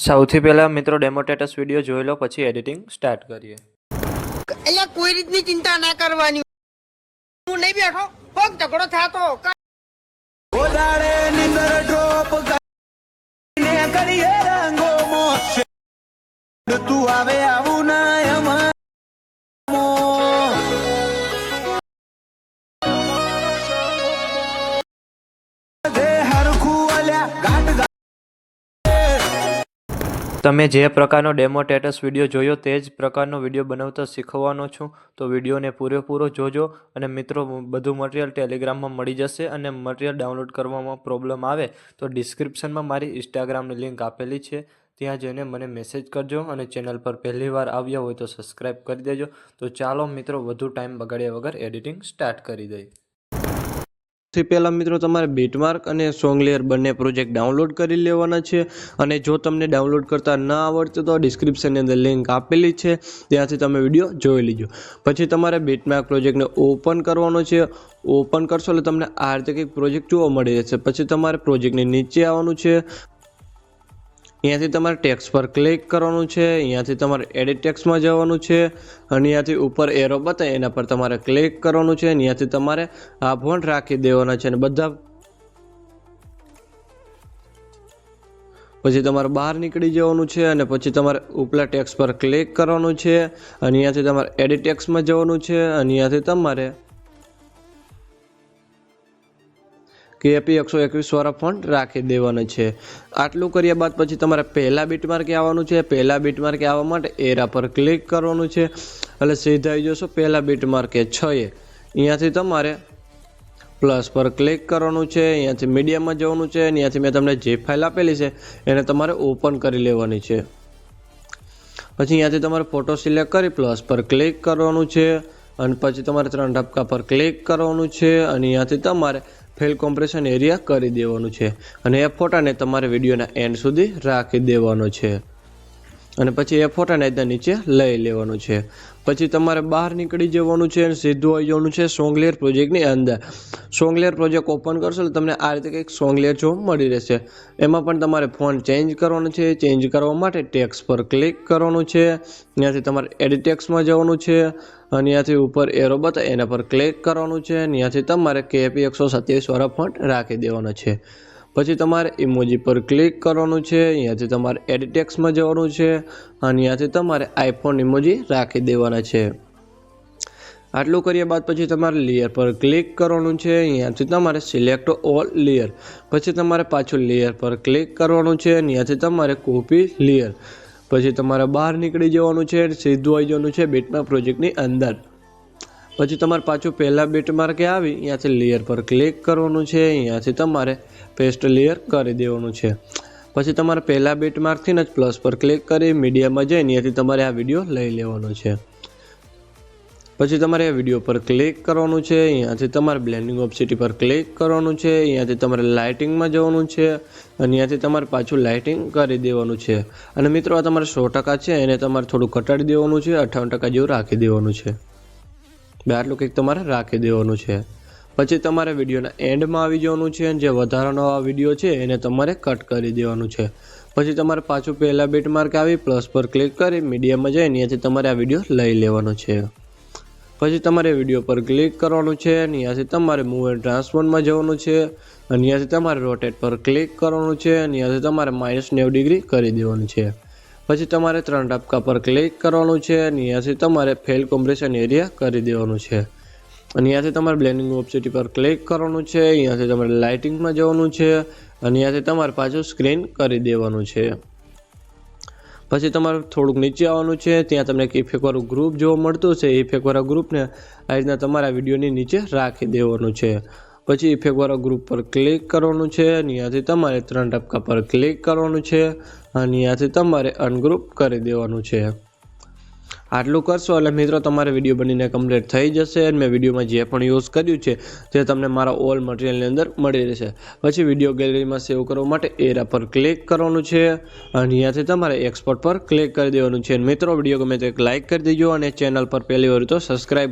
સૌથી પહેલા મિત્રો ડેમો સ્ટેટસ વિડિયો જોઈ લો, પછી એડિટિંગ સ્ટાર્ટ કરીએ. એટલે કોઈ રીતની ચિંતા ના કરવાની. હું નહીં બેઠો, કોક ઝઘડો થાતો ઓદાડે નિંદર ડ્રોપ કરીને કરીએ રંગો મોક્ષ તું આવે આવું ના અમાર દે હરખું અલ્યા ગાટ તમે જે પ્રકારનો ડેમો સ્ટેટસ વિડિયો જોયો તે જ પ્રકારનો વિડિયો બનાવતા શીખવાનો છું, તો વિડિયોને પૂરેપૂરો જોજો. અને મિત્રો, બધું મટીરિયલ ટેલિગ્રામમાં મળી જશે. અને મટીરિયલ ડાઉનલોડ કરવામાં પ્રોબ્લેમ આવે તો ડિસ્ક્રિપ્શનમાં મારી ઇન્સ્ટાગ્રામની લિંક આપેલી છે, ત્યાં જઈને મને મેસેજ કરજો. અને ચેનલ પર પહેલી વાર આવ્યા હોય તો સબસ્ક્રાઈબ કરી દેજો. તો ચાલો મિત્રો, વધુ ટાઈમ બગાડ્યા વગર એડિટિંગ સ્ટાર્ટ કરી દઈએ. સૌથી પહેલાં મિત્રો, તમારે બીટમાર્ક અને સોંગ લેયર બંને પ્રોજેક્ટ ડાઉનલોડ કરી લેવાના છે. અને જો તમને ડાઉનલોડ કરતા ન આવડતું તો ડિસ્ક્રિપ્શનની અંદર લિંક આપેલી છે, ત્યાંથી તમે વિડીયો જોઈ લીજો. પછી તમારે બીટમાર્ક પ્રોજેક્ટને ઓપન કરવાનો છે. ઓપન કરશો એટલે તમને આ રીતે કંઈક પ્રોજેક્ટ જોવા મળી જશે. પછી તમારે પ્રોજેક્ટની નીચે આવવાનું છે. અહીંયાથી તમારે ટેક્સ્ટ પર ક્લિક કરવાનું છે. અહીંયાથી તમારે એડિટ ટેક્સ્ટમાં જવાનું છે. અને અહીંયાથી ઉપર એરો બતાવે એના પર તમારે ક્લિક કરવાનું છે. અહીંયાથી તમારે આ ફોન્ટ રાખી દેવાના છે. અને બધા પછી તમારે બહાર નીકળી જવાનું છે. અને પછી તમારે ઉપલા ટેક્સ્ટ પર ક્લિક કરવાનું છે. અને અહીંયાથી તમારે એડિટ ટેક્સ્ટમાં જવાનું છે. અને અહીંયાથી તમારે KP 121 વાળા ફોન્ટ રાખી દેવાનો છે. આટલું કર્યા બાદ પછી તમારે પહેલા બીટમાર્કે આવવાનું છે. પહેલા બીટમાર્કે આવવા માટે એરા પર ક્લિક કરવાનું છે. એટલે સીધા આવી જશો પહેલા બીટમાર્કે 6. અહીંયાથી તમારે પ્લસ પર ક્લિક કરવાનું છે. અહીંયાથી મીડિયામાં જવાનું છે. અહીંયાથી મેં તમને જે ફાઇલ આપેલી છે એને તમારે ઓપન કરી લેવાની છે. પછી અહીંયાથી તમારે ફોટો સિલેક્ટ કરી પ્લસ પર ક્લિક કરવાનું છે. અને પછી તમારે 3 ઢબકા પર ક્લિક કરવાનું છે. અને અહીંયાથી તમારે ફેલ કોમ્પ્રેશન એરિયા કરી દેવાનું છે. અને એ ફોટાને તમારે વિડીયોના એન્ડ સુધી રાખી દેવાનો છે. અને પછી એ ફોટાને એકદમ નીચે લઈ લેવાનું છે. પછી તમારે બહાર નીકળી જવાનું છે અને સીધું આવી જવાનું છે સોંગ લેયર પ્રોજેક્ટની અંદર. સોંગ લેયર પ્રોજેક્ટ ઓપન કરશો એટલે તમને આ રીતે કંઈક સોંગ લેયર જોવા મળી રહેશે. એમાં પણ તમારે ફોન્ટ ચેન્જ કરવાનો છે. ચેન્જ કરવા માટે ટેક્સ્ટ પર ક્લિક કરવાનું છે. ત્યાંથી તમારે એડિટ ટેક્સ્ટમાં જવાનું છે. અને ત્યાંથી ઉપર એરો બતાવે એના પર ક્લિક કરવાનું છે. ત્યાંથી તમારે KP 127 વાળા ફોન્ટ રાખી દેવાનો છે. પછી તમારે ઇમોજી પર ક્લિક કરવાનું છે. અહીંયાથી તમારે એડિટ ટેક્સ્ટમાં જવાનું છે. અને અહીંયાથી તમારે આઈફોન ઇમોજી રાખી દેવાના છે. આટલું કર્યા બાદ પછી તમારે લેયર પર ક્લિક કરવાનું છે. અહીંયાથી તમારે સિલેક્ટ ઓલ લેયર. પછી તમારે પાછું લેયર પર ક્લિક કરવાનું છે. અહીંયાથી તમારે કોપી લેયર. પછી તમારે બહાર નીકળી જવાનું છે. સીધું આવી જવાનું છે બીટમાર્ક પ્રોજેક્ટની અંદર. પછી તમારે પાછું પહેલા બીટમાર્કે આવી અહીંયાથી લેયર પર ક્લિક કરવાનું છે. અહીંયાથી તમારે પેસ્ટ લેયર કરી દેવાનું છે. પછી તમારે પહેલા બીટમાર્કથી જ પ્લસ પર ક્લિક કરી મીડિયામાં જઈને અહીંયાથી તમારે આ વિડીયો લઈ લેવાનો છે. પછી તમારે આ વિડીયો પર ક્લિક કરવાનું છે. અહીંયાથી તમારે બ્લેન્ડિંગ ઓપ્સિટી પર ક્લિક કરવાનું છે. અહીંયાથી તમારે લાઇટિંગમાં જવાનું છે. અને અહીંયાથી તમારે પાછું લાઇટિંગ કરી દેવાનું છે. અને મિત્રો, આ તમારે 100% છે એને તમારે થોડું ઘટાડી દેવાનું છે. 58% જેવું રાખી દેવાનું છે. આટલું કંઈક તમારે રાખી દેવાનું છે. પછી તમારે વિડીયોના એન્ડમાં આવી જવાનું છે. અને જે વધારાનો આ વિડીયો છે એને તમારે કટ કરી દેવાનું છે. પછી તમારે પાછું પહેલા બીટમાર્ક આવી પ્લસ પર ક્લિક કરી મીડિયામાં જઈને અહીંયાથી તમારે આ વિડીયો લઈ લેવાનો છે. પછી તમારે વિડીયો પર ક્લિક કરવાનું છે. અહીંયાથી તમારે મૂવ એન્ડ ટ્રાન્સફોર્મમાં જવાનું છે. અને અહીંયાથી તમારે રોટેટ પર ક્લિક કરવાનું છે. અહીંયાથી તમારે -90 ડિગ્રી કરી દેવાનું છે. પછી તમારે 3 ઢબકા પર ક્લિક કરવાનું છે. અહીંયાથી તમારે ફેલ કોમ્પ્રેશન એરિયા કરી દેવાનું છે. અને અહીંયાથી તમારે બ્લેન્ડિંગ ઓપ્સિટી પર ક્લિક કરવાનું છે. અહીંયાથી તમારે લાઇટિંગમાં જવાનું છે. અને અહીંયાથી તમારે પાછું સ્ક્રીન કરી દેવાનું છે. પછી તમારે થોડુંક નીચે આવવાનું છે. ત્યાં તમને એક ઇફેક્ટવાળું ગ્રુપ જોવા મળતું છે. ઇફેક્ટવાળા ગ્રુપને આ રીતના તમારા વિડીયોની નીચે રાખી દેવાનું છે. પછી ઇફેક્ટવાળા ગ્રુપ પર ક્લિક કરવાનું છે. અહીંયાથી તમારે 3 ઢબકા પર ક્લિક કરવાનું છે. અને અહીંયાથી તમારે અનગ્રુપ કરી દેવાનું છે. આટલું કરશો એટલે મિત્રો તમારે વિડીયો બનીને કમ્પ્લીટ થઈ જશે. અને મેં વિડીયોમાં જે પણ યુઝ કર્યું છે તે તમને મારા ઓલ મટીરિયલની અંદર મળી રહેશે. પછી વિડીયો ગેલેરીમાં સેવ કરવા માટે એરા પર ક્લિક કરવાનું છે. અને અહીંયાથી તમારે એક્સપોર્ટ પર ક્લિક કરી દેવાનું છે. મિત્રો, વિડીયો ગમે તો એક લાઇક કરી દેજો. અને ચેનલ પર પહેલી વાર તો સબસ્ક્રાઈબ